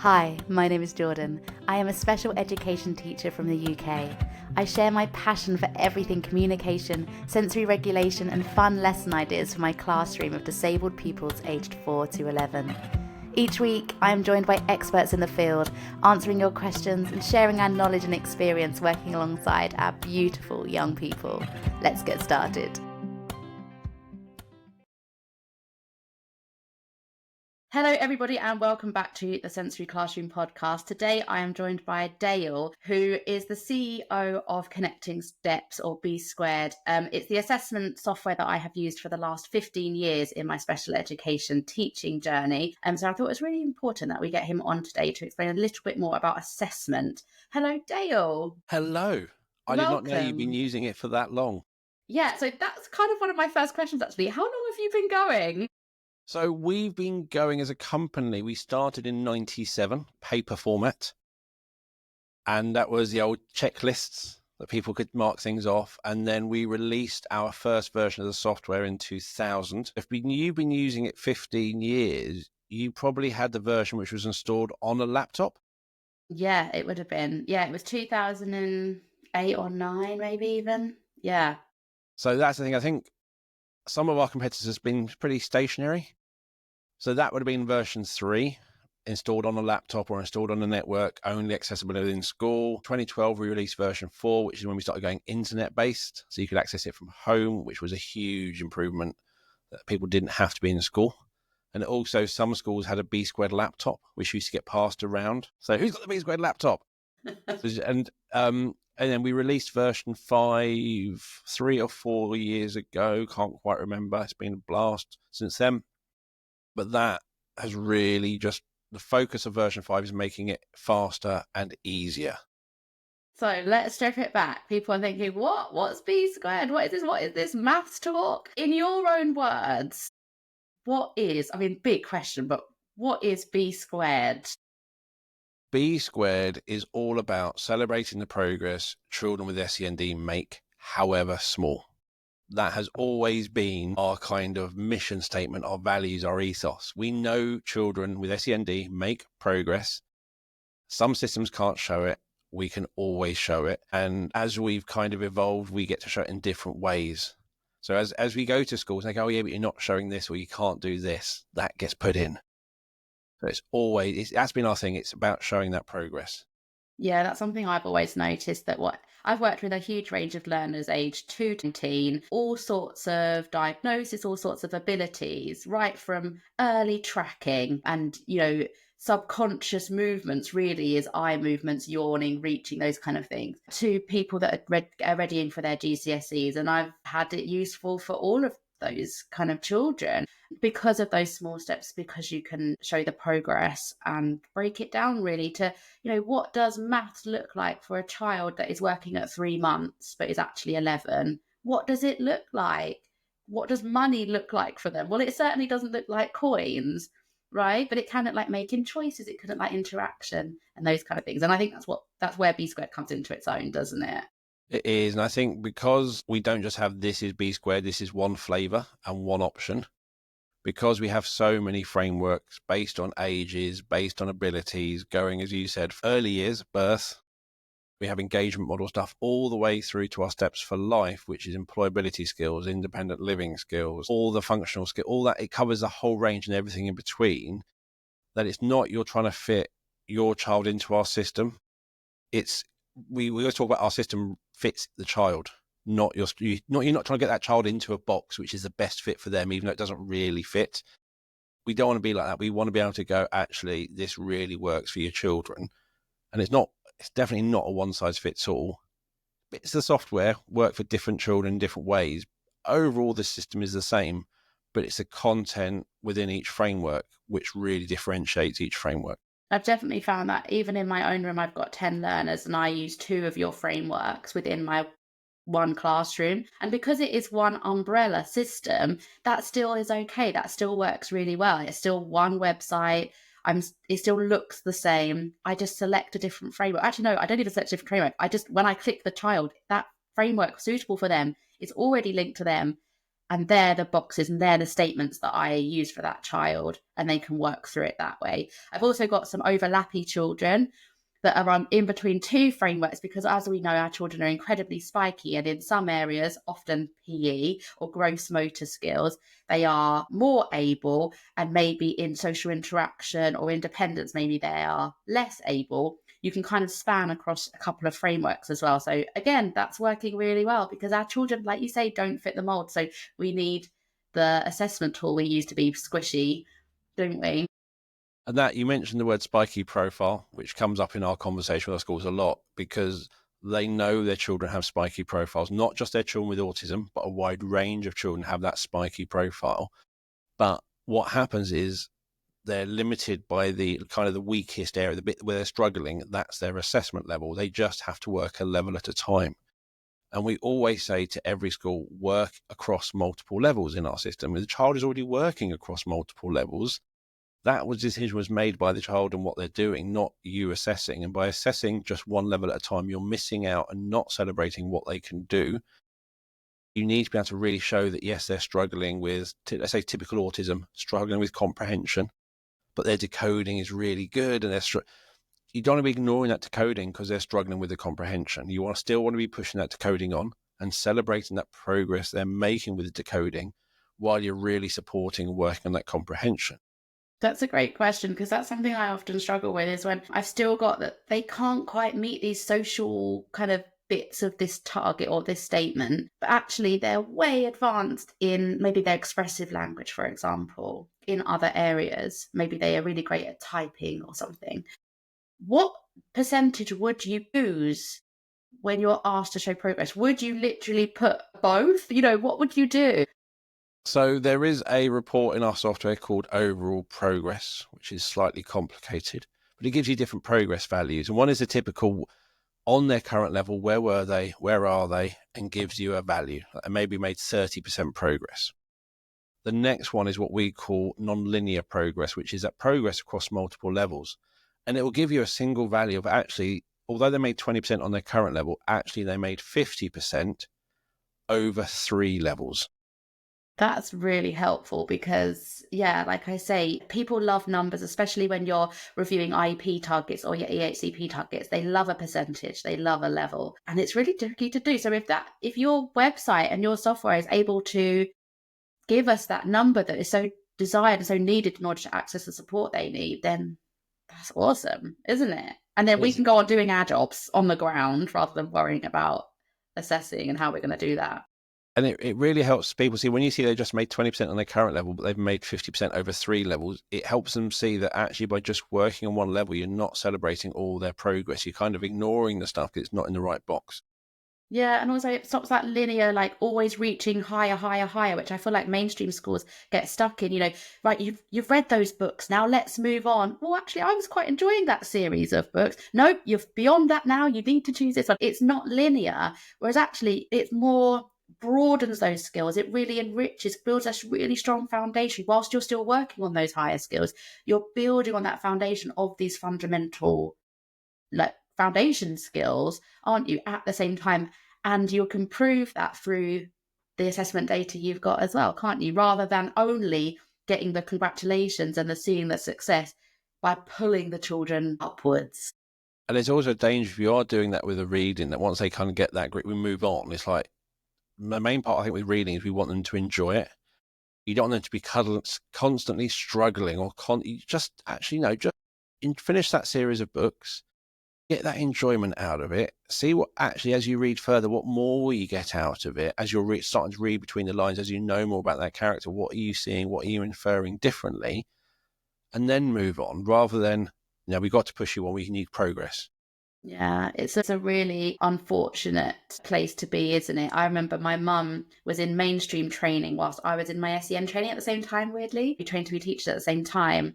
Hi, my name is Jordan. I am a special education teacher from the UK. I share my passion for everything communication, sensory regulation, and fun lesson ideas for my classroom of disabled pupils aged 4 to 11. Each week, I am joined by experts in the field, answering your questions and sharing our knowledge and experience working alongside our beautiful young people. Let's get started. Hello everybody and welcome back to the Sensory Classroom podcast. Today I am joined by Dale, who is the CEO of Connecting Steps, or B Squared. It's the assessment software that I have used for the last 15 years in my special education teaching journey. So I thought it was really important that we get him on today to explain a little bit more about assessment. Hello Dale. Hello. I did not know you've been using it for that long. Yeah, so that's kind of one of my first questions actually. How long have you been going? So we've been going as a company. We started in 97, paper format. And that was the old checklists that people could mark things off. And then we released our first version of the software in 2000. If you've been using it 15 years, you probably had the version which was installed on a laptop. Yeah, it would have been. Yeah, it was 2008 or 9, maybe even. Yeah. So that's the thing. I think some of our competitors have been pretty stationary. So that would have been version 3, installed on a laptop or installed on a network, only accessible within school. 2012, we released version 4, which is when we started going internet-based. So you could access it from home, which was a huge improvement that people didn't have to be in school. And also some schools had a B Squared laptop, which used to get passed around. So who's got the B Squared laptop? And then we released version 5 3 or 4 years ago. Can't quite remember. It's been a blast since then. But that has really just, the focus of version 5 is making it faster and easier. So let's strip it back. People are thinking, what? What's B Squared? What is this? What is this maths talk? In your own words, what is, I mean, big question, but what is B Squared? B Squared is all about celebrating the progress children with SEND make, however small. That has always been our kind of mission statement, our values, our ethos. We know children with SEND make progress. Some systems can't show it. We can always show it. And as we've kind of evolved, we get to show it in different ways. So as we go to schools, they go, oh yeah, but you're not showing this, or you can't do this. That gets put in. So that's been our thing. It's about showing that progress. Yeah, that's something I've always noticed, that what I've worked with a huge range of learners aged 2 to 19, all sorts of diagnosis, all sorts of abilities, right from early tracking and, subconscious movements, really is eye movements, yawning, reaching, those kind of things, to people that are readying for their GCSEs. And I've had it useful for all of those kind of children because of those small steps, because you can show the progress and break it down really to, what does maths look like for a child that is working at 3 months but is actually 11? What does it look like? What does money look like for them? Well, it certainly doesn't look like coins, right? But it can look like making choices. It can look like interaction and those kind of things. And I think that's where B Squared comes into its own, doesn't it? It is. And I think because we don't just have this is B Squared, this is one flavor and one option, because we have so many frameworks based on ages, based on abilities, going, as you said, early years, birth. We have engagement model stuff all the way through to our steps for life, which is employability skills, independent living skills, all the functional skills, all that. It covers the whole range and everything in between. That it's not you're trying to fit your child into our system. It's we always talk about our system fits the child, you're not trying to get that child into a box which is the best fit for them, even though it doesn't really fit. We don't want to be like that. We want to be able to go, actually, this really works for your children. And it's definitely not a one size fits all. It's the software work for different children in different ways. Overall, the system is the same, but it's the content within each framework which really differentiates each framework. I've definitely found that even in my own room, I've got 10 learners and I use 2 of your frameworks within my one classroom. And because it is one umbrella system, that still is okay. That still works really well. It's still one website. It still looks the same. I just select a different framework. Actually, no, I don't even select a different framework. When I click the child, that framework suitable for them is already linked to them. And they're the boxes and they're the statements that I use for that child, and they can work through it that way. I've also got some overlappy children that are in between two frameworks because, as we know, our children are incredibly spiky, and in some areas, often PE or gross motor skills, they are more able, and maybe in social interaction or independence, maybe they are less able. You can kind of span across a couple of frameworks as well. So again, that's working really well because our children, like you say, don't fit the mold. So we need the assessment tool we use to be squishy, don't we? And that you mentioned the word spiky profile, which comes up in our conversation with our schools a lot because they know their children have spiky profiles, not just their children with autism, but a wide range of children have that spiky profile. But what happens is they're limited by the kind of the weakest area, the bit where they're struggling. That's their assessment level. They just have to work a level at a time. And we always say to every school, work across multiple levels in our system. If the child is already working across multiple levels, that decision was made by the child and what they're doing, not you assessing. And by assessing just one level at a time, you're missing out and not celebrating what they can do. You need to be able to really show that, yes, they're struggling with, let's say, typical autism, struggling with comprehension, but their decoding is really good. And you don't want to be ignoring that decoding because they're struggling with the comprehension. You still want to be pushing that decoding on and celebrating that progress they're making with the decoding while you're really supporting and working on that comprehension. That's a great question because that's something I often struggle with is when I've still got that they can't quite meet these social kind of bits of this target or this statement, but actually they're way advanced in maybe their expressive language, for example, in other areas. Maybe they are really great at typing or something. What percentage would you use when you're asked to show progress? Would you literally put both? What would you do? So there is a report in our software called Overall Progress, which is slightly complicated, but it gives you different progress values. And one is a typical on their current level, where were they, where are they, and gives you a value. They maybe made 30% progress. The next one is what we call non-linear progress, which is that progress across multiple levels. And it will give you a single value of actually, although they made 20% on their current level, actually they made 50% over 3 levels. That's really helpful because, yeah, like I say, people love numbers, especially when you're reviewing IEP targets or your EHCP targets. They love a percentage, they love a level, and it's really tricky to do. So if your website and your software is able to give us that number that is so desired and so needed in order to access the support they need, then that's awesome, isn't it? And then we can go on doing our jobs on the ground rather than worrying about assessing and how we're going to do that. And it really helps people see when you see they just made 20% on their current level, but they've made 50% over 3 levels. It helps them see that actually by just working on one level, you're not celebrating all their progress. You're kind of ignoring the stuff because it's not in the right box. Yeah, and also it stops that linear, like always reaching higher, higher, higher, which I feel like mainstream schools get stuck in. Right? You've read those books, now let's move on. Well, actually, I was quite enjoying that series of books. Nope, you're beyond that now. You need to choose this one. It's not linear, whereas actually it's more broadens those skills. It really enriches, builds a really strong foundation. Whilst you're still working on those higher skills, you're building on that foundation of these fundamental like foundation skills, aren't you, at the same time? And you can prove that through the assessment data you've got as well, can't you? Rather than only getting the congratulations and the seeing the success by pulling the children upwards. And there's also a danger if you are doing that with a reading that once they kind of get that grip, we move on. It's like the main part, I think, with reading is we want them to enjoy it. You don't want them to be constantly struggling or you just actually, just finish that series of books, get that enjoyment out of it. See what actually, as you read further, what more will you get out of it as you're starting to read between the lines, as you know more about that character. What are you seeing? What are you inferring differently? And then move on rather than, we've got to push you on. We need progress. Yeah, it's a really unfortunate place to be, isn't it? I remember my mum was in mainstream training whilst I was in my SEN training at the same time, weirdly. We trained to be teachers at the same time.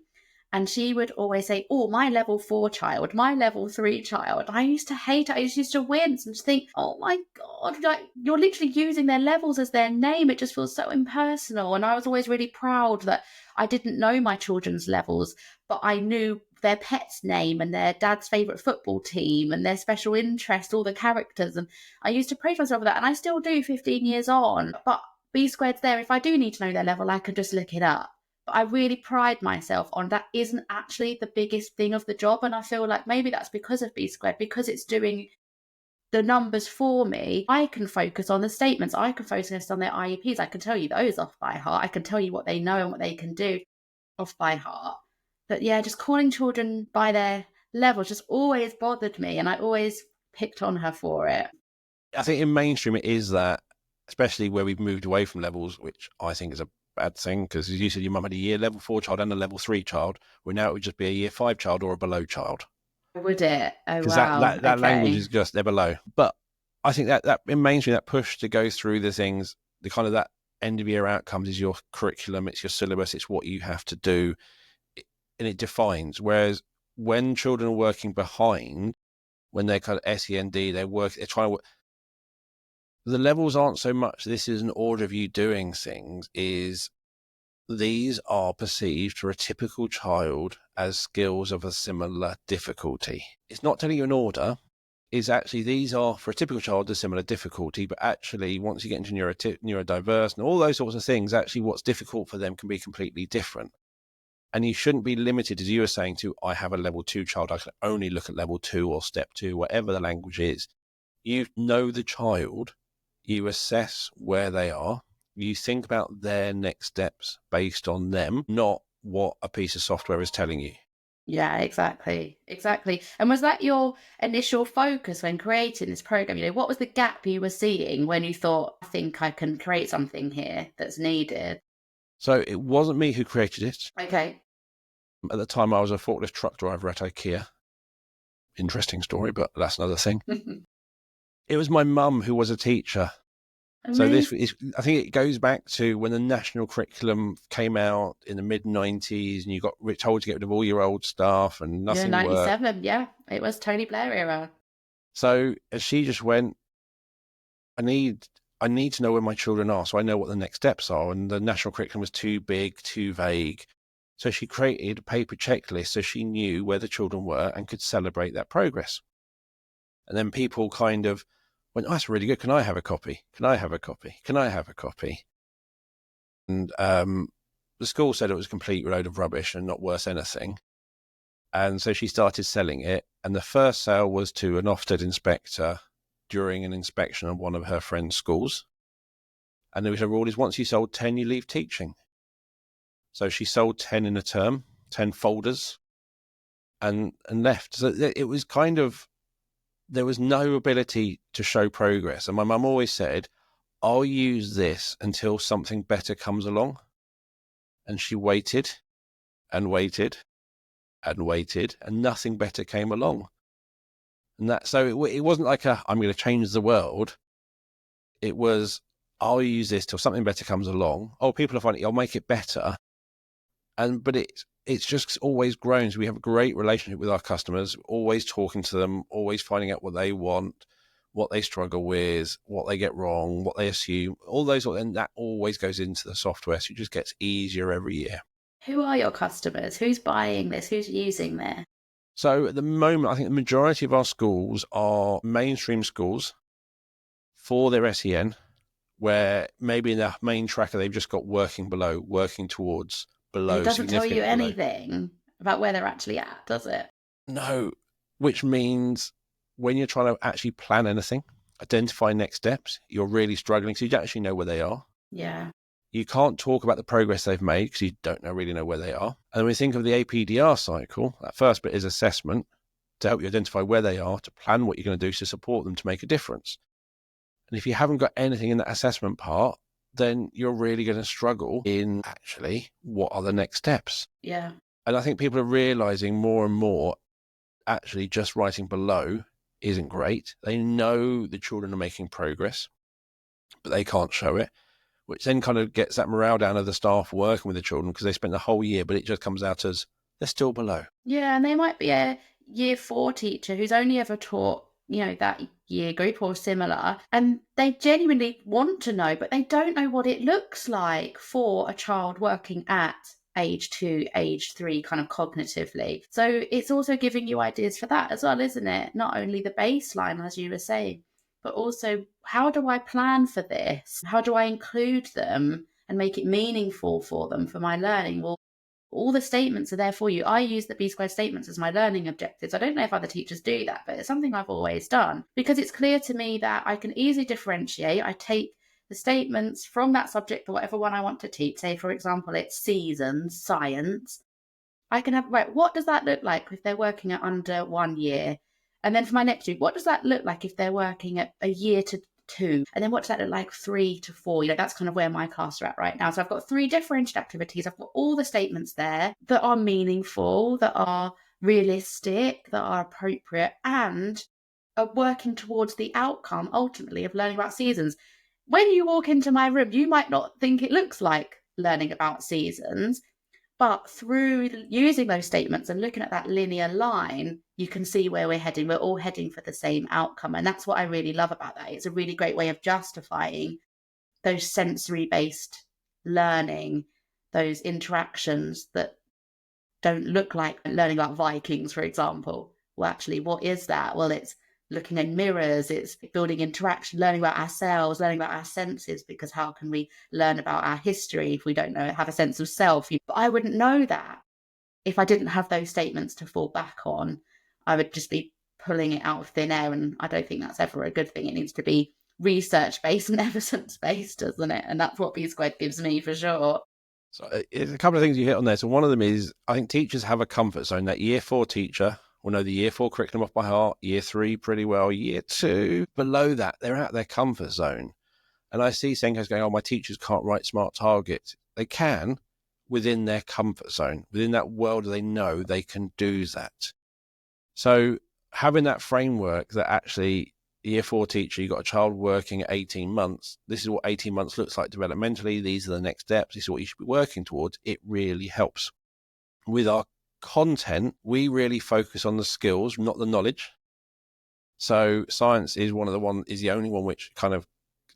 And she would always say, oh, my level 4 child, my level 3 child. I used to hate it. I used to wince and just think, oh my God, like you're literally using their levels as their name. It just feels so impersonal. And I was always really proud that I didn't know my children's levels, but I knew their pet's name and their dad's favourite football team and their special interest, all the characters. And I used to praise myself for that. And I still do 15 years on. But B squared's there. If I do need to know their level, I can just look it up. But I really pride myself on that isn't actually the biggest thing of the job. And I feel like maybe that's because of B squared, because it's doing the numbers for me. I can focus on the statements. I can focus on their IEPs. I can tell you those off by heart. I can tell you what they know and what they can do off by heart. But yeah, just calling children by their level just always bothered me. And I always picked on her for it. I think in mainstream it is that, especially where we've moved away from levels, which I think is a bad thing, because as you said, your mum had a year level 4 child and a level 3 child, where now it would just be a year 5 child or a below child. Would it? Oh, Because wow. that language Okay. is just, they're below. But I think that in mainstream, that push to go through the things, the kind of that end of year outcomes is your curriculum, it's your syllabus, it's what you have to do, and it defines. Whereas when children are working behind, when they're kind of SEND, they're trying to work, the levels aren't so much this is an order of you doing things, is these are perceived for a typical child as skills of a similar difficulty. It's not telling you an order, is actually these are for a typical child a similar difficulty, but actually once you get into neurodiverse and all those sorts of things, actually what's difficult for them can be completely different. And you shouldn't be limited, as you were saying, to I have a level 2 child, I can only look at level 2 or step 2, whatever the language is. You know the child, you assess where they are, you think about their next steps based on them, not what a piece of software is telling you. Yeah, exactly. Exactly. And was that your initial focus when creating this program? What was the gap you were seeing when you thought, I think I can create something here that's needed? So it wasn't me who created it. Okay. At the time, I was a forklift truck driver at IKEA. Interesting story, but that's another thing. It was my mum who was a teacher. So this Amazing. is, I think it goes back to when the national curriculum came out in the mid-90s and you got told to get rid of all your old stuff and Yeah, nothing worked. 97. Yeah, it was Tony Blair era. So as she just went, I need to know where my children are so I know what the next steps are. And the national curriculum was too big, too vague. So she created a paper checklist so she knew where the children were and could celebrate that progress. And then people kind of went, oh, that's really good. Can I have a copy? Can I have a copy? Can I have a copy? And the school said it was a complete load of rubbish and not worth anything. And so she started selling it. And the first sale was to an Ofsted inspector during an inspection of one of her friend's schools. And there was a rule is once you sold 10, you leave teaching. So she sold 10 in a term, 10 folders, and left. So it was kind of, there was no ability to show progress. And my mum always said, I'll use this until something better comes along. And she waited and waited and waited, and nothing better came along. And that, so it wasn't like I'm going to change the world. It was, I'll use this till something better comes along. Oh, people are finding, I'll make it better. But it's just always grown. So we have a great relationship with our customers, always talking to them, always finding out what they want, what they struggle with, what they get wrong, what they assume, all those, and that always goes into the software. So it just gets easier every year. Who are your customers? Who's buying this? Who's using this? So at the moment, I think the majority of our schools are mainstream schools for their SEN, where maybe in their main tracker, they've just got working below, working towards, And it below, doesn't tell you significantly below. anything about where they're actually at, does it? No, which means when you're trying to actually plan anything, identify next steps, you're really struggling. So you don't actually know where they are. Yeah. You can't talk about the progress they've made because you don't really know where they are. And when we think of the APDR cycle, that first bit is assessment to help you identify where they are, to plan what you're going to do to support them to make a difference. And if you haven't got anything in that assessment part, then you're really going to struggle in actually what are the next steps. Yeah. And I think people are realizing more and more actually just writing below isn't great. They know the children are making progress, but they can't show it, which then kind of gets that morale down of the staff working with the children because they spent the whole year, but it just comes out as they're still below. Yeah, and they might be a year 4 teacher who's only ever taught, that year group or similar, and they genuinely want to know, but they don't know what it looks like for a child working at age 2, age 3, kind of cognitively. So it's also giving you ideas for that as well, isn't it? Not only the baseline, as you were saying. but also how do I plan for this? How do I include them and make it meaningful for them for my learning? Well, all the statements are there for you. I use the B squared statements as my learning objectives. I don't know if other teachers do that, but it's something I've always done because it's clear to me that I can easily differentiate. I take the statements from that subject or whatever one I want to teach. Say, for example, it's seasons, science. I can have, right, what does that look like if they're working at under 1 year? And then for my next week, what does that look like if they're working at a year to 2? And then what does that look like 3 to 4? That's kind of where my class are at right now. So I've got 3 differentiated activities. I've got all the statements there that are meaningful, that are realistic, that are appropriate, and are working towards the outcome ultimately of learning about seasons. When you walk into my room, you might not think it looks like learning about seasons, but through using those statements and looking at that linear line, you can see where we're heading. We're all heading for the same outcome. And that's what I really love about that. It's a really great way of justifying those sensory based learning, those interactions that don't look like learning about Vikings, for example. Well, actually, what is that? Well, it's looking in mirrors, it's building interaction, learning about ourselves, learning about our senses, because how can we learn about our history if we don't know, have a sense of self? But I wouldn't know that if I didn't have those statements to fall back on. I would just be pulling it out of thin air, and I don't think that's ever a good thing. It needs to be research based and evidence based, doesn't it? And that's what B squared gives me for sure. So there's a couple of things you hit on there. So one of them is, I think teachers have a comfort zone. That year 4 teacher will know the year 4 curriculum off by heart, year 3 pretty well, year 2 below that, they're out of their comfort zone. And I see Senkos going, oh, my teachers can't write smart targets. They can within their comfort zone, within that world they know they can do that. So having that framework that actually year 4 teacher, you've got a child working at 18 months. This is what 18 months looks like developmentally. These are the next steps. This is what you should be working towards. It really helps. With our content, we really focus on the skills, not the knowledge. So science is the only one which kind of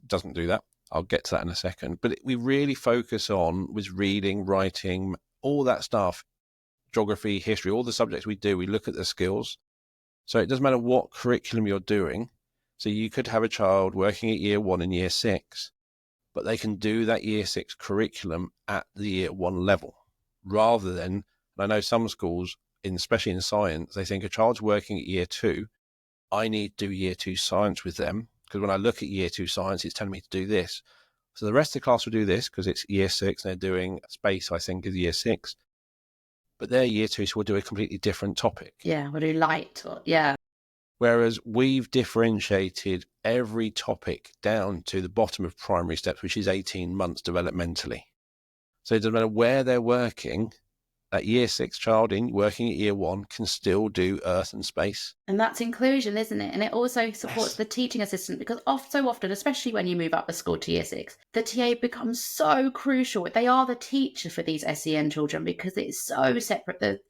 doesn't do that. I'll get to that in a second. But we really focus on with reading, writing, all that stuff, geography, history, all the subjects we do, we look at the skills. So it doesn't matter what curriculum you're doing. So you could have a child working at year 1 and year 6, but they can do that year 6 curriculum at the year 1 level rather than, and I know some schools, especially in science, they think a child's working at year 2, I need to do year 2 science with them because when I look at year 2 science, it's telling me to do this. So the rest of the class will do this because it's year 6 and they're doing space, I think, is year 6. But their year 2, so we'll do a completely different topic. Yeah, we'll do light. Yeah. Whereas we've differentiated every topic down to the bottom of primary steps, which is 18 months developmentally. So it doesn't matter where they're working, that year 6 child working at year 1 can still do earth and space. And that's inclusion, isn't it? And it also supports the teaching assistant because so often, especially when you move up the school to year 6, the TA becomes so crucial. They are the teacher for these SEN children because it's so separate.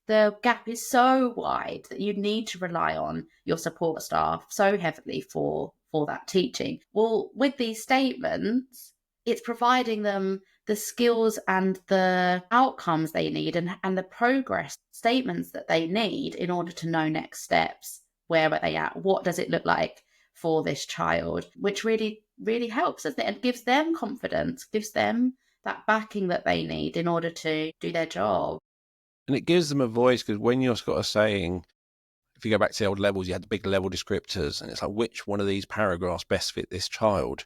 The gap is so wide that you need to rely on your support staff so heavily for that teaching. Well, with these statements, it's providing them the skills and the outcomes they need and the progress statements that they need in order to know next steps. Where are they at? What does it look like for this child? Which really, really helps, doesn't it? And gives them confidence, gives them that backing that they need in order to do their job. And it gives them a voice because when you've got a saying, if you go back to the old levels, you had the big level descriptors and it's like, which one of these paragraphs best fit this child?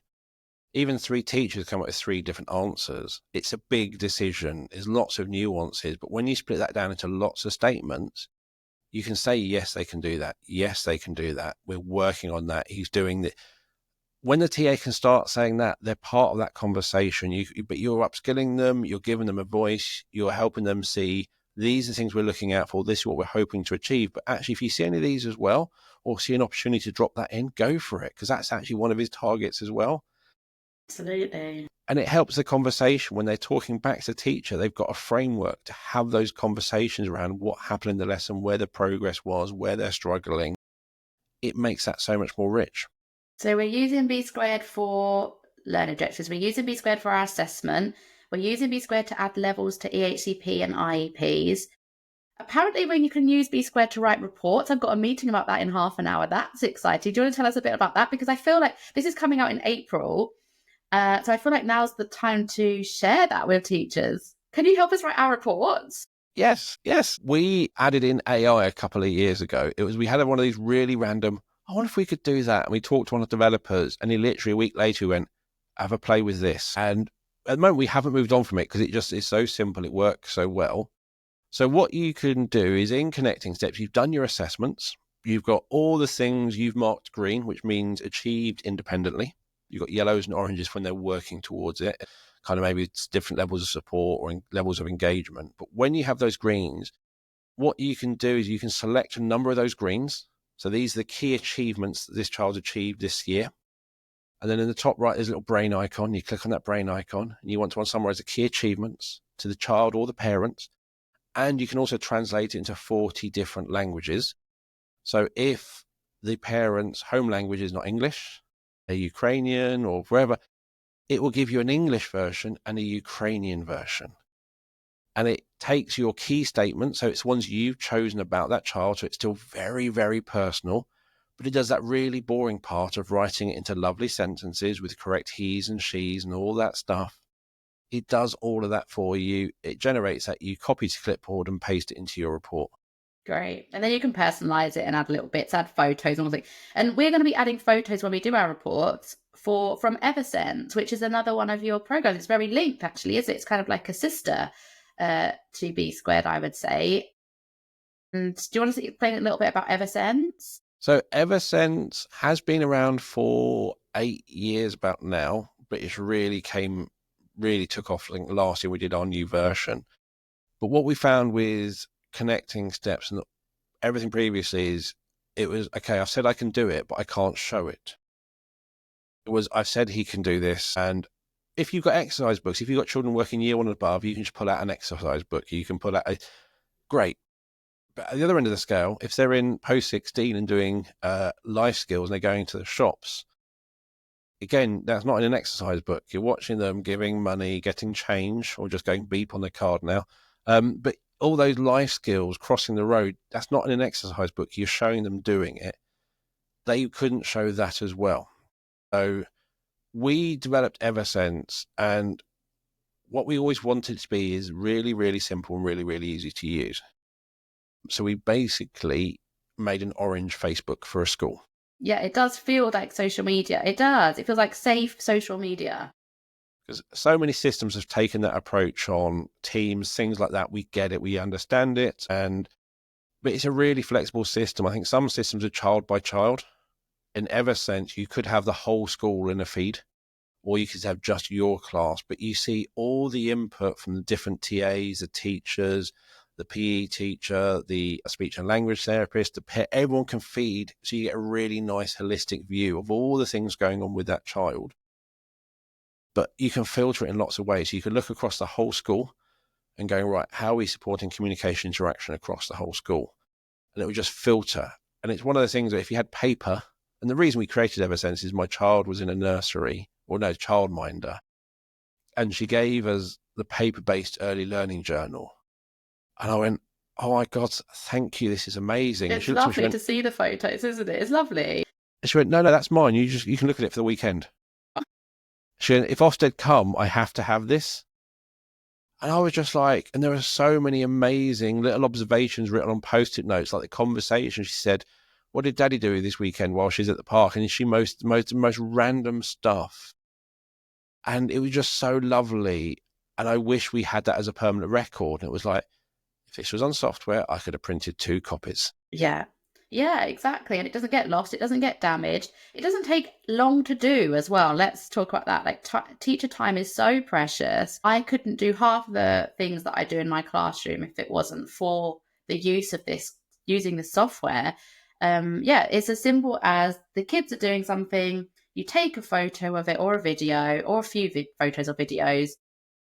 Even 3 teachers come up with 3 different answers. It's a big decision. There's lots of nuances. But when you split that down into lots of statements, you can say, yes, they can do that. Yes, they can do that. We're working on that. He's doing that. When the TA can start saying that, they're part of that conversation. But you're upskilling them. You're giving them a voice. You're helping them see these are things we're looking out for. This is what we're hoping to achieve. But actually, if you see any of these as well, or see an opportunity to drop that in, go for it. Because that's actually one of his targets as well. Absolutely. And it helps the conversation when they're talking back to the teacher. They've got a framework to have those conversations around what happened in the lesson, where the progress was, where they're struggling. It makes that so much more rich. So we're using B squared for learn objectives. We're using B squared for our assessment. We're using B squared to add levels to EHCP and IEPs. Apparently, when you can use B squared to write reports, I've got a meeting about that in half an hour. That's exciting. Do you want to tell us a bit about that? Because I feel like this is coming out in April. So I feel like now's the time to share that with teachers. Can you help us write our reports? Yes, yes. We added in AI a couple of years ago. We had one of these really random, I wonder if we could do that. And we talked to one of the developers, and he literally a week later went, have a play with this. And at the moment, we haven't moved on from it because it just is so simple. It works so well. So what you can do is in connecting steps, you've done your assessments. You've got all the things you've marked green, which means achieved independently. You've got yellows and oranges when they're working towards it. Kind of maybe it's different levels of support or levels of engagement. But when you have those greens, what you can do is you can select a number of those greens. So these are the key achievements that this child's achieved this year. And then in the top right, there's a little brain icon. You click on that brain icon and you want to summarize the key achievements to the child or the parents. And you can also translate it into 40 different languages. So if the parent's home language is not English, they're Ukrainian or wherever, it will give you an English version and a Ukrainian version. And it takes your key statements, so it's ones you've chosen about that child, so it's still very, very personal, but it does that really boring part of writing it into lovely sentences with correct he's and she's and all that stuff. It does all of that for you. It generates that, you copy to clipboard and paste it into your report. Great. And then you can personalize it and add little bits, add photos and all things. And we're going to be adding photos when we do our reports from Eversense, which is another one of your programs. It's very linked, actually, is it? It's kind of like a sister to B squared, I would say. And do you want to explain a little bit about Eversense? So Eversense has been around for 8 years about now, but it's really took off. I think last year we did our new version. But what we found with connecting steps and everything previously is it was, okay, I've said I can do it, but I can't show it. It was, I've said he can do this. And if you've got exercise books, if you've got children working year one and above, you can just pull out an exercise book. You can pull out great. But at the other end of the scale, if they're in post 16 and doing life skills and they're going to the shops, again, that's not in an exercise book. You're watching them giving money, getting change, or just going beep on their card now. But all those life skills, crossing the road, that's not in an exercise book. You're showing them doing it. They couldn't show that as well. So we developed Eversense, and what we always wanted it to be is really, really simple and really, really easy to use. So we basically made an orange Facebook for a school. Yeah, it does feel like social media. It does. It feels like safe social media. Because so many systems have taken that approach on Teams, things like that. We get it, we understand it, but it's a really flexible system. I think some systems are child by child. In Eversense, you could have the whole school in a feed, or you could have just your class, but you see all the input from the different TAs, the teachers, the PE teacher, the speech and language therapist, everyone can feed, so you get a really nice holistic view of all the things going on with that child. But you can filter it in lots of ways. You can look across the whole school and go, right, how are we supporting communication interaction across the whole school? And it would just filter. And it's one of the things that if you had paper, and the reason we created Eversense is my child was in a nursery, or no, childminder, and she gave us the paper-based early learning journal. And I went, oh my God, thank you, this is amazing. It's lovely to see the photos, isn't it? It's lovely. And she went, no, that's mine. You can look at it for the weekend. She went, if Ofsted come, I have to have this. And I was just like, and there were so many amazing little observations written on Post-it notes, like the conversation. She said, what did Daddy do this weekend while she's at the park? And she most random stuff. And it was just so lovely. And I wish we had that as a permanent record. And it was like, if this was on software, I could have printed 2 copies. Yeah. Yeah, exactly. And it doesn't get lost. It doesn't get damaged. It doesn't take long to do as well. Let's talk about that. Like teacher time is so precious. I couldn't do half the things that I do in my classroom if it wasn't for the use of using the software. Yeah, it's as simple as the kids are doing something. You take a photo of it or a video or a few photos or videos.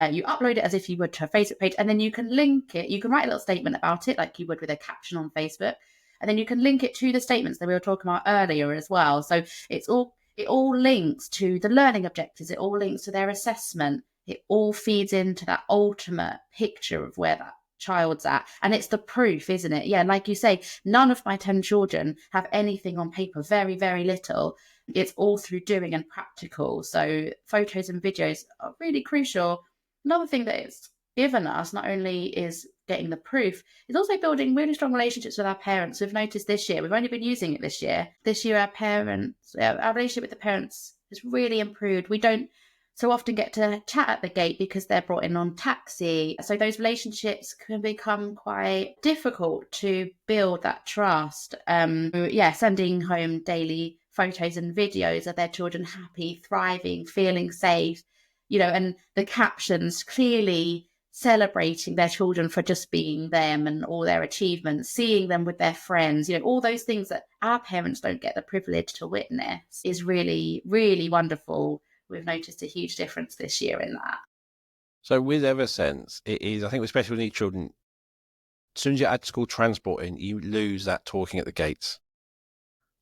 You upload it as if you would to a Facebook page, and then you can link it. You can write a little statement about it like you would with a caption on Facebook. And then you can link it to the statements that we were talking about earlier as well. So it all links to the learning objectives. It all links to their assessment. It all feeds into that ultimate picture of where that child's at. And it's the proof, isn't it? Yeah, like you say, none of my 10 children have anything on paper, very, very little. It's all through doing and practical. So photos and videos are really crucial. Another thing that it's given us not only is getting the proof, it's also building really strong relationships with our parents. We've noticed this year, we've only been using it this year. This year, our relationship with the parents has really improved. We don't so often get to chat at the gate because they're brought in on taxi. So those relationships can become quite difficult to build that trust. Sending home daily photos and videos of their children happy, thriving, feeling safe, and the captions clearly celebrating their children for just being them and all their achievements, seeing them with their friends, all those things that our parents don't get the privilege to witness is really, really wonderful. We've noticed a huge difference this year in that. So with Eversense, it is, I think, especially with children, as soon as you add school transport in, you lose that talking at the gates.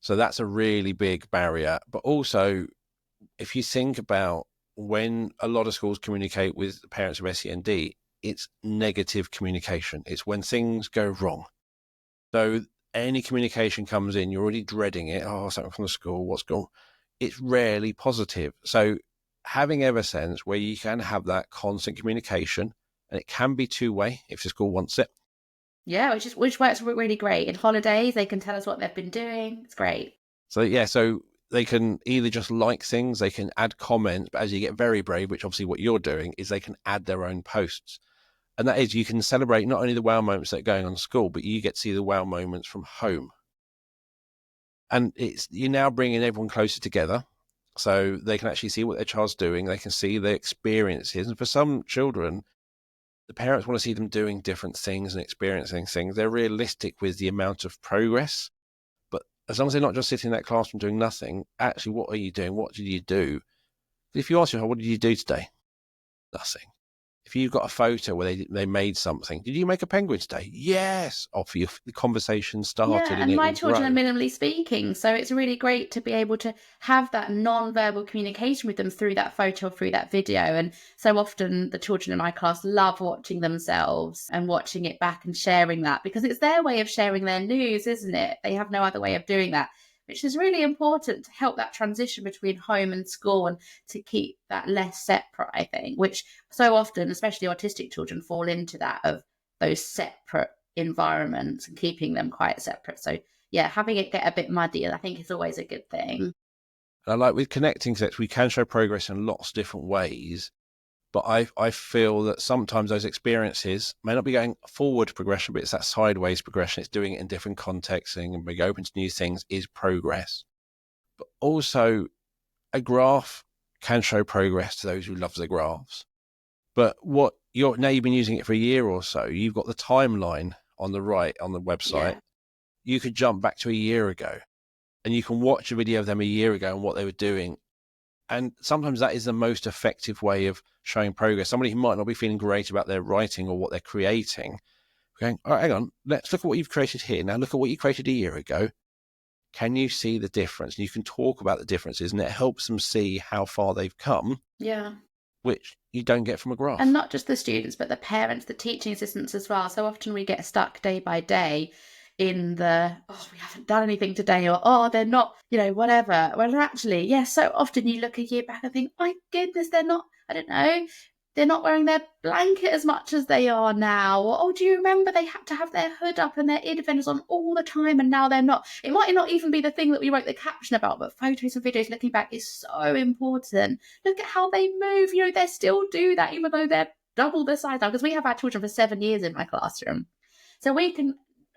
So that's a really big barrier. But also, if you think about when a lot of schools communicate with the parents of SEND, it's negative communication. It's when things go wrong. So any communication comes in, you're already dreading it. Oh, something from the school, what's gone? It's rarely positive. So having Eversense where you can have that constant communication, and it can be two-way if the school wants it. Yeah, which works really great. In holidays, they can tell us what they've been doing. It's great. So they can either just like things, they can add comments, but as you get very brave, which obviously what you're doing, is they can add their own posts. And that is, you can celebrate not only the wow moments that are going on in school, but you get to see the wow moments from home. And you're now bringing everyone closer together so they can actually see what their child's doing. They can see their experiences. And for some children, the parents want to see them doing different things and experiencing things. They're realistic with the amount of progress. But as long as they're not just sitting in that classroom doing nothing, actually, what are you doing? What did you do? If you ask yourself, what did you do today? Nothing. If you've got a photo where they made something, did you make a penguin today? Yes. Off the conversation started, Yeah, and and it my will children grow. are minimally speaking, so it's really great to be able to have that non-verbal communication with them through that photo, through that video. And so often the children in my class love watching themselves and watching it back and sharing that because it's their way of sharing their news, isn't it? They have no other way of doing that, which is really important to help that transition between home and school and to keep that less separate, I think, which so often, especially autistic children, fall into that of those separate environments and keeping them quite separate. So yeah, having it get a bit muddy, I think is always a good thing. And I like with connecting sets, we can show progress in lots of different ways. But I feel that sometimes those experiences may not be going forward progression, but it's that sideways progression. It's doing it in different contexts and being open to new things is progress. But also a graph can show progress to those who love the graphs. But now you've been using it for a year or so, you've got the timeline on the right on the website. Yeah. You could jump back to a year ago and you can watch a video of them a year ago and what they were doing. And sometimes that is the most effective way of showing progress. Somebody who might not be feeling great about their writing or what they're creating, going, all right, hang on, let's look at what you've created here. Now look at what you created a year ago. Can you see the difference? And you can talk about the differences, and it helps them see how far they've come, Yeah. which you don't get from a And graph. not just the students, but the parents, the teaching assistants as well. So often we get stuck day by day in we haven't done anything today, or, they're not, whatever. Well, actually, yes, so often you look a year back and think, my goodness, they're not, I don't know, they're not wearing their blanket as much as they are now. Or, do you remember they had to have their hood up and their ear defenders on all the time and now they're not? It might not even be the thing that we wrote the caption about, but photos and videos looking back is so important. Look at how they move. They still do that even though they're double the size now, because we have our children for 7 years in my classroom. So we can,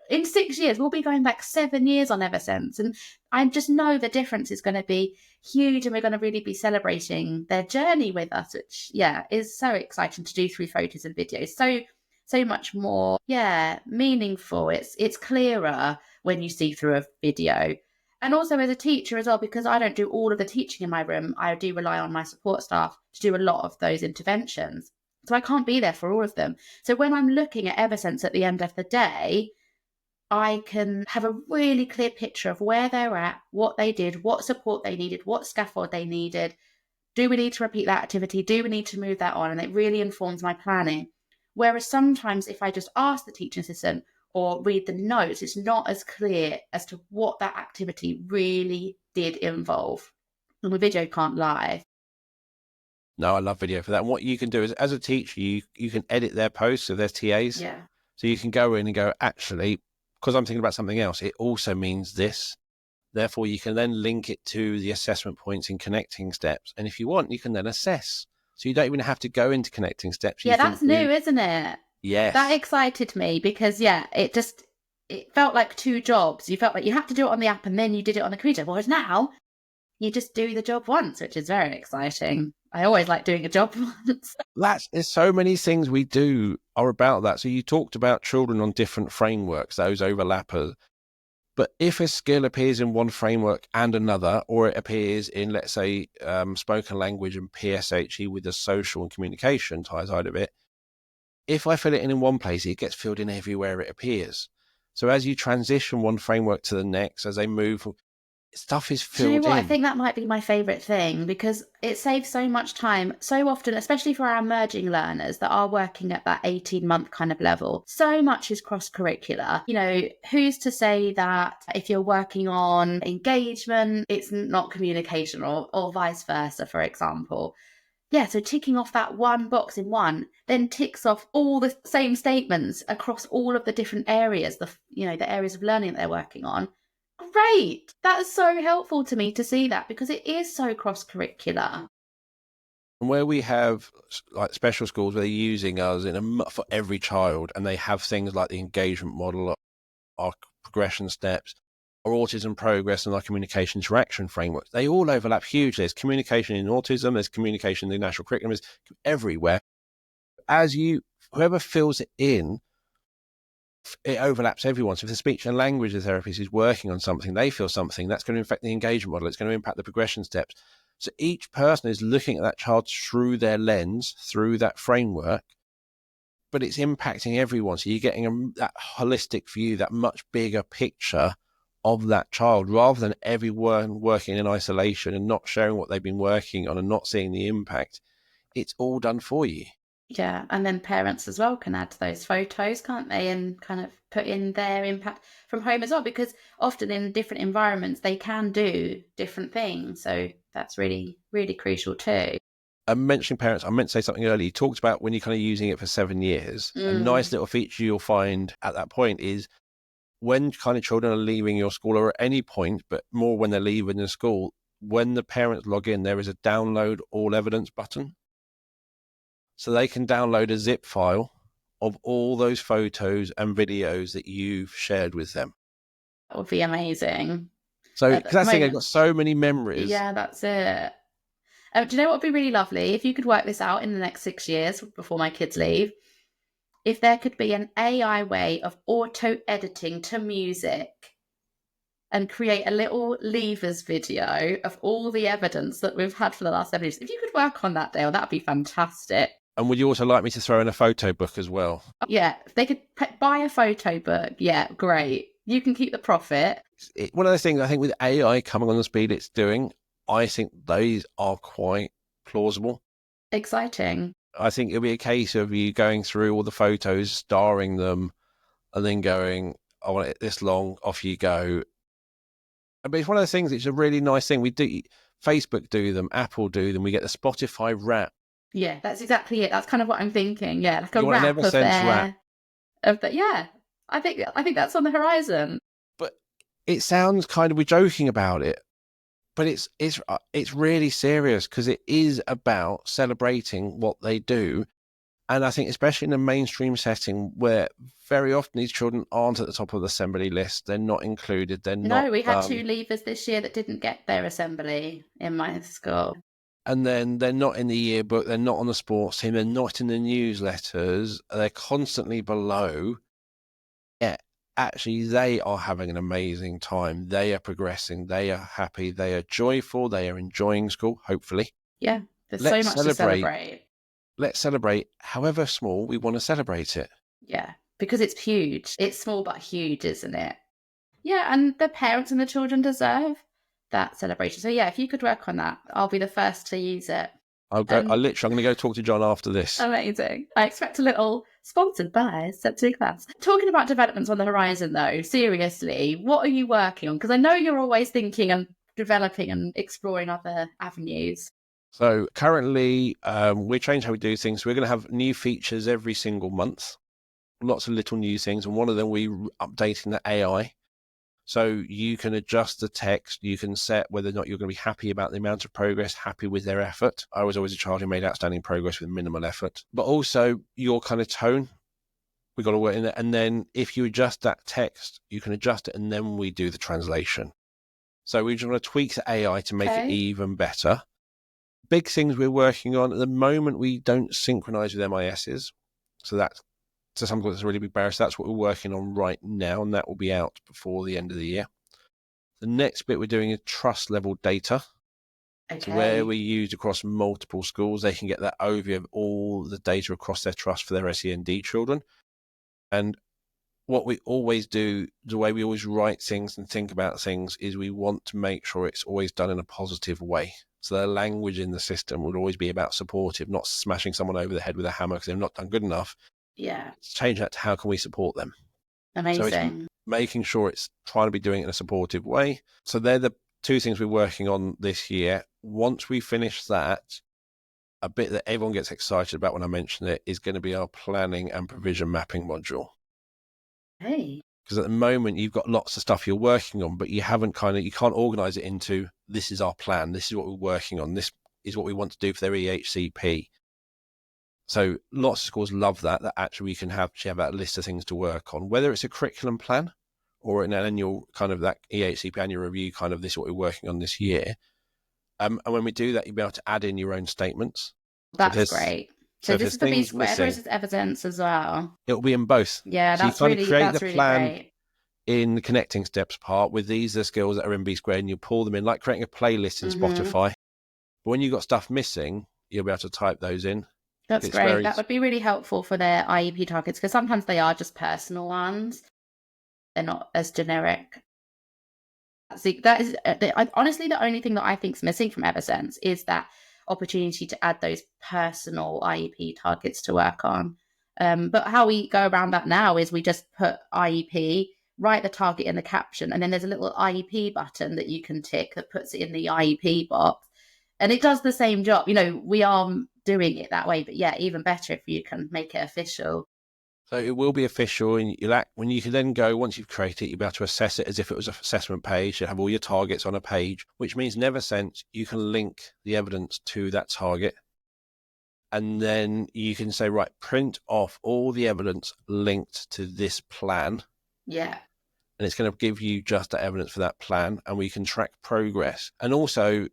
in 6 years, we'll be going back 7 years on Eversense. And I just know the difference is going to be huge and we're going to really be celebrating their journey with us, which, is so exciting to do through photos and videos. So much more, meaningful. It's clearer when you see through a video. And also as a teacher as well, because I don't do all of the teaching in my room, I do rely on my support staff to do a lot of those interventions. So I can't be there for all of them. So when I'm looking at Eversense at the end of the day, I can have a really clear picture of where they're at, what they did, what support they needed, what scaffold they needed. Do we need to repeat that activity? Do we need to move that on? And it really informs my planning. Whereas sometimes if I just ask the teaching assistant or read the notes, it's not as clear as to what that activity really did involve. And the video can't lie. No, I love video for that. And what you can do is, as a teacher, you can edit their posts if there's TAs. Yeah. So you can go in and go, actually, because I'm thinking about something else, it also means this. Therefore, you can then link it to the assessment points in connecting steps. And if you want, you can then assess. So you don't even have to go into connecting steps. You Yeah, can that's new, do, isn't it? That yes, excited me because, yeah, it felt like two jobs. You felt like you had to do it on the app and then you did it on the computer. Whereas now you just do the job once, which is very exciting. I always like doing a job once. there's so many things we do are about that. So you talked about children on different frameworks, those overlappers. But if a skill appears in one framework and another, or it appears in, let's say, spoken language and PSHE with the social and communication side of it, if I fill it in one place, it gets filled in everywhere it appears. So as you transition one framework to the next, as they move, stuff is Do you know filled what? I in. think that might be my favourite thing because it saves so much time. So often, especially for our emerging learners that are working at that 18-month kind of level, so much is cross curricular. You know, who's to say that if you're working on engagement, it's not communication or vice versa, for example? Yeah, so ticking off that one box in one then ticks off all the same statements across all of the different areas, the areas of learning that they're working on. Great. That is so helpful to me to see that because it is so cross curricular. And where we have like special schools where they're using us for every child, and they have things like the engagement model, our progression steps, our autism progress, and our communication interaction frameworks, they all overlap hugely. There's communication in autism, there's communication in the national curriculum, there's everywhere. Whoever fills it in, it overlaps everyone. So if the speech and language therapist is working on something, they feel something, that's going to affect the engagement model, it's going to impact the progression steps. So each person is looking at that child through their lens, through that framework, but it's impacting everyone. So you're getting that holistic view, that much bigger picture of that child, rather than everyone working in isolation and not sharing what they've been working on and not seeing the impact. It's all done for you. Yeah, and then parents as well can add those photos, can't they? And kind of put in their impact from home as well, because often in different environments, they can do different things. So that's really, really crucial too. I'm mentioning parents, I meant to say something earlier. You talked about when you're kind of using it for 7 years. A nice Mm. little feature you'll find at that point is when kind of children are leaving your school, or at any point, but more when they're leaving the school, when the parents log in, there is a download all evidence button. So they can download a zip file of all those photos and videos that you've shared with them. That would be amazing. So, At because the that's the thing, I've got moment, so many memories. yeah, that's it. Do you know what would be really lovely? If you could work this out in the next 6 years before my kids leave, if there could be an AI way of auto editing to music and create a little levers video of all the evidence that we've had for the last 7 years. If you could work on that, Dale, that'd be fantastic. And would you also like me to throw in a photo book as well? Yeah, if they could buy a photo book, yeah, great. You can keep the profit. One of those things, I think, with AI coming on the speed it's doing, I think those are quite plausible. Exciting. I think it'll be a case of you going through all the photos, starring them, and then going, I want it this long, off you go. But it's one of those things, it's a really nice thing. Facebook do them, Apple do them, we get the Spotify wrap. Yeah, that's exactly it. That's kind of what I'm thinking. Yeah, like a You want an wrap Eversense wrap. yeah. I think that's on the horizon. But it sounds kind of, we're joking about it, but it's really serious, because it is about celebrating what they do. And I think especially in a mainstream setting where very often these children aren't at the top of the assembly list, they're not included, they're not No, we had two leavers this year that didn't get their assembly in my school. and then they're not in the yearbook, they're not on the sports team, they're not in the newsletters, they're constantly below. Yeah, actually they are having an amazing time. They are progressing, they are happy, they are joyful, they are enjoying school, hopefully. Yeah, there's so Let's much to celebrate. celebrate. Let's celebrate, however small, we want to celebrate it. Yeah, because it's huge. It's small but huge, isn't it? Yeah, and the parents and the children deserve that celebration. So yeah, if you could work on that, I'll be the first to use it. I'm going to go talk to John after this. Amazing. I expect a little Sponsored by Sensory Class. Talking about developments on the horizon, though, seriously, what are you working on? Because I know you're always thinking and developing and exploring other avenues. So currently, we're changing how we do things. We're going to have new features every single month, lots of little new things. And one of them, we're updating the AI. So you can adjust the text. You can set whether or not you're going to be happy about the amount of progress, happy with their effort. I was always a child who made outstanding progress with minimal effort. But also your kind of tone, we got to work in it. And then if you adjust that text, you can adjust it, and then we do the translation. So we just want to tweak the AI to make it even better. Big things we're working on at the moment, we don't synchronize with MISs. So that's to some point, that's a really big barrier. So that's what we're working on right now, and that will be out before the end of the year. The next bit we're doing is trust level data. So where we use across multiple schools, they can get that overview of all the data across their trust for their SEND children. And what we always do, the way we always write things and think about things, is we want to make sure it's always done in a positive way. So the language in the system would always be about supportive, not smashing someone over the head with a hammer because they've not done good enough. Yeah. Change that to how can we support them? Amazing. So it's making sure it's trying to be doing it in a supportive way. So they're the two things we're working on this year. Once we finish that, a bit that everyone gets excited about when I mention it is going to be our planning and provision mapping module. Hey. Because at the moment you've got lots of stuff you're working on, but you haven't you can't organize it into, this is our plan, this is what we're working on, this is what we want to do for their EHCP. So lots of schools love that actually we can have that list of things to work on, whether it's a curriculum plan or an annual kind of that EHCP annual review, kind of this is what we're working on this year. And when we do that, you'll be able to add in your own statements. That's great. So this is for B Squared, or is it evidence as well? It'll be in both. Yeah, so that's you kind of create the really plan great. In the connecting steps part with these are skills that are in B Squared, and you pull them in like creating a playlist in Spotify. But when you've got stuff missing, you'll be able to type those in. That's great. That would be really helpful for their IEP targets, because sometimes they are just personal ones. They're not as generic. That is honestly the only thing that I think is missing from Eversense is that opportunity to add those personal IEP targets to work on. But how we go around that now is we just put IEP, write the target in the caption, and then there's a little IEP button that you can tick that puts it in the IEP box. And it does the same job. We are doing it that way, but yeah, even better if you can make it official. So it will be official, and when you can then go, once you've created it, you'll be able to assess it as if it was an assessment page. You'll have all your targets on a page, which means in Eversense, you can link the evidence to that target. And then you can say, right, print off all the evidence linked to this plan. Yeah. And it's going to give you just that evidence for that plan, and we can track progress. And also,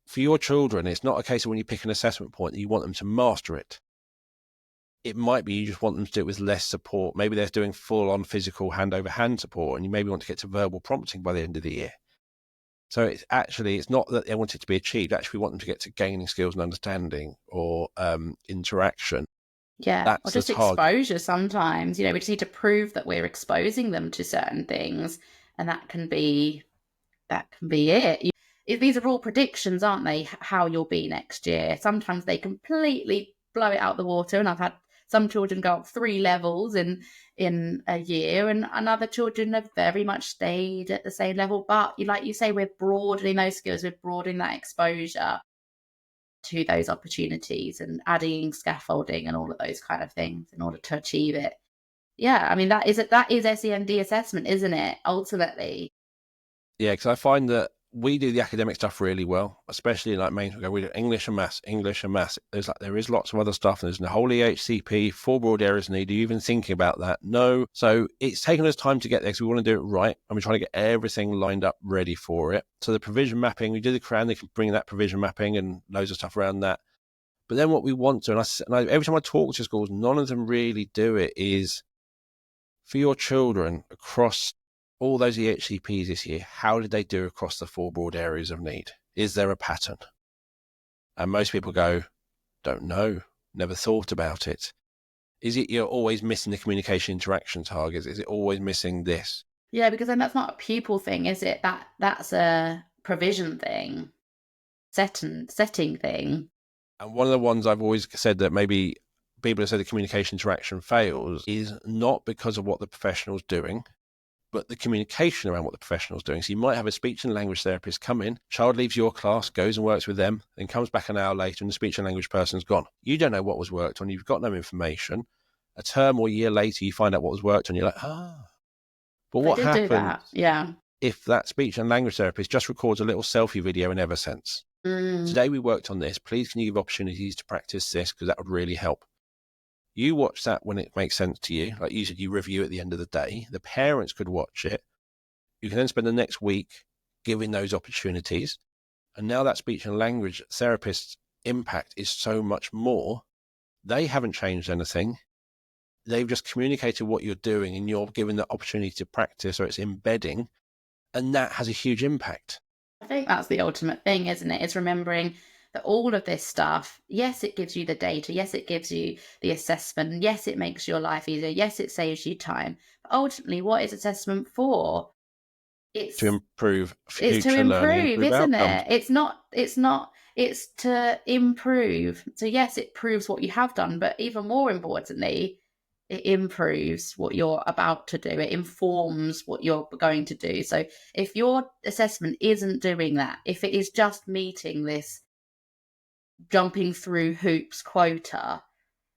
for your children, it's not a case of when you pick an assessment point that you want them to master it. It might be you just want them to do it with less support. Maybe they're doing full-on physical hand-over-hand support, and you maybe want to get to verbal prompting by the end of the year. So it's not that they want it to be achieved. Actually, we want them to get to gaining skills and understanding or interaction. Yeah, That's or just exposure sometimes. We just need to prove that we're exposing them to certain things, and that can be it. These are all predictions, aren't they? How you'll be next year. Sometimes they completely blow it out the water, and I've had some children go up 3 levels in a year, and other children have very much stayed at the same level. But like you say, we're broadening those skills, we're broadening that exposure to those opportunities and adding scaffolding and all of those kind of things in order to achieve it. Yeah, I mean, that is SEND assessment, isn't it? Ultimately. Yeah, because I find that we do the academic stuff really well, especially in like main. We do English and maths. There is lots of other stuff. There's the whole EHCP, 4 broad areas need. Are you even thinking about that? No. So it's taken us time to get there because we want to do it right, and we're trying to get everything lined up ready for it. So the provision mapping, we do the CRAN. They can bring that provision mapping and loads of stuff around that. But then what we want to, and every time I talk to schools, none of them really do it, is for your children across all those EHCPs this year, how did they do across the 4 broad areas of need? Is there a pattern? And most people go, don't know, never thought about it. Is it you're always missing the communication interaction targets? Is it always missing this? Yeah, because then that's not a pupil thing, is it? That's a provision thing, setting thing. And one of the ones I've always said that maybe people who say the communication interaction fails is not because of what the professional's doing, but the communication around what the professional's doing. So you might have a speech and language therapist come in, child leaves your class, goes and works with them, then comes back an hour later and the speech and language person's gone. You don't know what was worked on. You've got no information. A term or year later, you find out what was worked on. You're like, ah. But They what did do happens that. Yeah. if that speech and language therapist just records a little selfie video in Eversense? Today we worked on this. Please can you give opportunities to practice this, because that would really help. You watch that when it makes sense to you. Like you said, you review at the end of the day. The parents could watch it. You can then spend the next week giving those opportunities. And now that speech and language therapist's impact is so much more. They haven't changed anything. They've just communicated what you're doing and you're given the opportunity to practice, or it's embedding. And that has a huge impact. I think that's the ultimate thing, isn't it? It's remembering that all of this stuff, yes, it gives you the data. Yes, it gives you the assessment. Yes, it makes your life easier. Yes, it saves you time. But ultimately, what is assessment for? To improve It's to future learning, improve, improve isn't outcomes. it? It's to improve. So yes, it proves what you have done, but even more importantly, it improves what you're about to do. It informs what you're going to do. So if your assessment isn't doing that, if it is just meeting this jumping through hoops quota,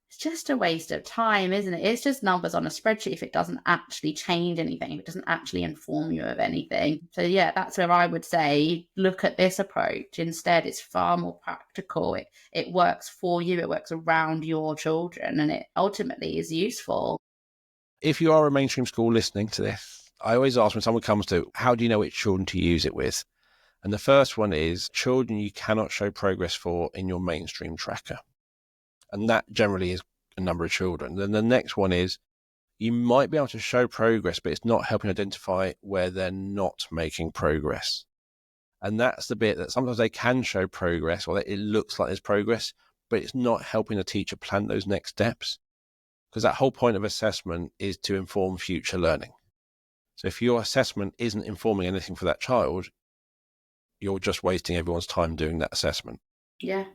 it's just a waste of time, isn't it? It's just numbers on a spreadsheet if it doesn't actually change anything, if it doesn't actually inform you of anything. So yeah, that's where I would say look at this approach. Instead, it's far more practical. It works for you, it works around your children, and it ultimately is useful. If you are a mainstream school listening to this, I always ask when someone comes to, how do you know which children to use it with? And the first one is children you cannot show progress for in your mainstream tracker. And that generally is a number of children. Then the next one is you might be able to show progress, but it's not helping identify where they're not making progress. And that's the bit that sometimes they can show progress, or it looks like there's progress, but it's not helping the teacher plan those next steps. Because that whole point of assessment is to inform future learning. So if your assessment isn't informing anything for that child, you're just wasting everyone's time doing that assessment. Yeah.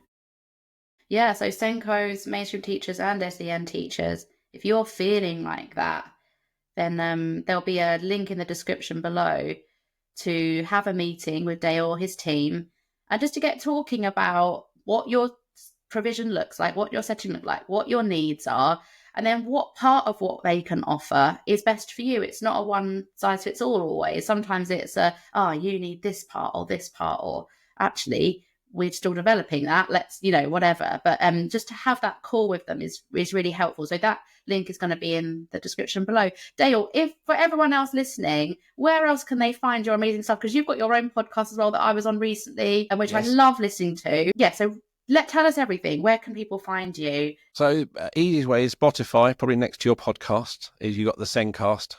Yeah, so Senko's, mainstream teachers and SEN teachers, if you're feeling like that, then there'll be a link in the description below to have a meeting with Dale or his team, and just to get talking about what your provision looks like, what your setting looks like, what your needs are, and then what part of what they can offer is best for you. It's not a one size fits all always. Sometimes it's you need this part or this part, or actually we're still developing that. Let's, whatever. But just to have that call with them is really helpful. So that link is going to be in the description below. Dale, if for everyone else listening, where else can they find your amazing stuff? Because you've got your own podcast as well that I was on recently, and which Yes. I love listening to. Yeah, so tell us everything. Where can people find you? So easiest way is Spotify, probably next to your podcast, is you got the Zencast.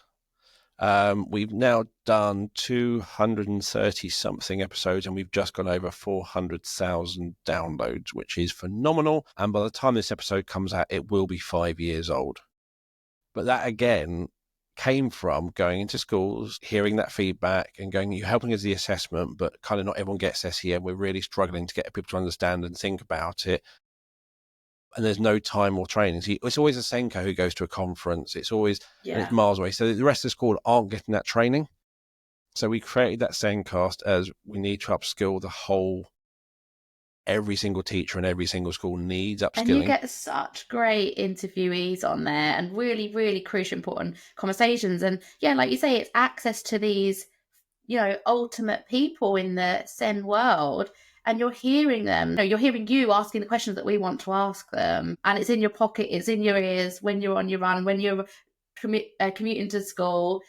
We've now done 230 something episodes, and we've just gone over 400,000 downloads, which is phenomenal. And by the time this episode comes out, it will be 5 years old. But that again came from going into schools, hearing that feedback and going, you're helping us the assessment, but kind of not everyone gets SEN. We're really struggling to get people to understand and think about it. And there's no time or training. So it's always a Senko who goes to a conference. It's always, and it's miles away. So the rest of the school aren't getting that training. So we created that Zencast as we need to upskill every single teacher and every single school needs upskilling. And you get such great interviewees on there and really, really crucial, important conversations. And yeah, like you say, it's access to these, ultimate people in the SEN world. And you're hearing them. You're hearing you asking the questions that we want to ask them. And it's in your pocket, it's in your ears when you're on your run, when you're commuting to school.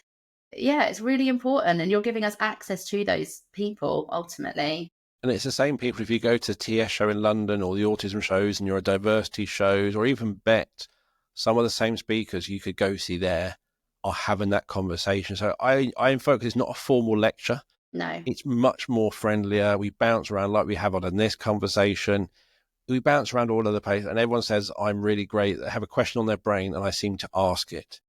Yeah, it's really important. And you're giving us access to those people, ultimately. And it's the same people, if you go to TS show in London or the autism shows and you're at diversity shows, or even BET, some of the same speakers you could go see there are having that conversation. So I focus, it's not a formal lecture. No. It's much more friendlier. We bounce around like we have on this conversation. We bounce around all over the place, and everyone says, I'm really great. They have a question on their brain, and I seem to ask it.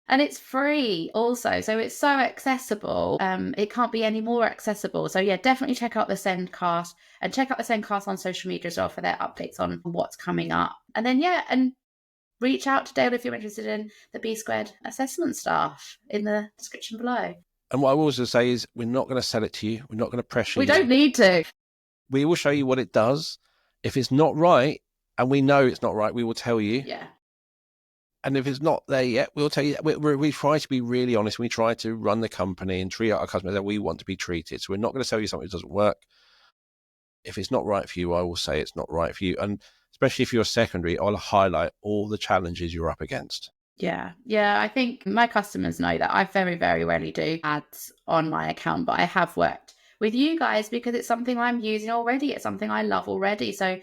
And it's free also, so it's so accessible. It can't be any more accessible. So yeah, definitely check out the Zencast, and check out the Zencast on social media as well for their updates on what's coming up. And then reach out to Dale if you're interested in the B Squared assessment staff in the description below. And what I will also say is we're not going to sell it to you. We're not going to pressure We you. don't need to. We will show you what it does. If it's not right, and we know it's not right, we will tell you. Yeah. And if it's not there yet, we'll tell you. We try to be really honest. We try to run the company and treat our customers that we want to be treated. So we're not going to sell you something that doesn't work. If it's not right for you, I will say it's not right for you. And especially if you're secondary, I'll highlight all the challenges you're up against. Yeah. Yeah. I think my customers know that I very, very rarely do ads on my account, but I have worked with you guys because it's something I'm using already. It's something I love already. So,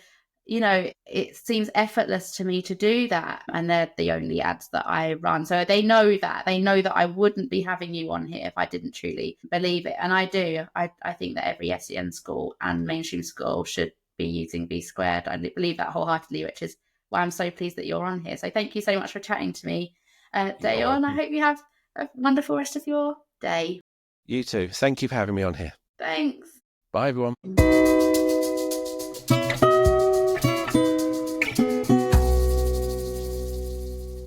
it seems effortless to me to do that. And they're the only ads that I run. So they know that. They know that I wouldn't be having you on here if I didn't truly believe it. And I do. I think that every SEN school and mainstream school should be using B Squared. I believe that wholeheartedly, which is why I'm so pleased that you're on here. So thank you so much for chatting to me, Dale. And I hope you have a wonderful rest of your day. You too. Thank you for having me on here. Thanks. Bye, everyone.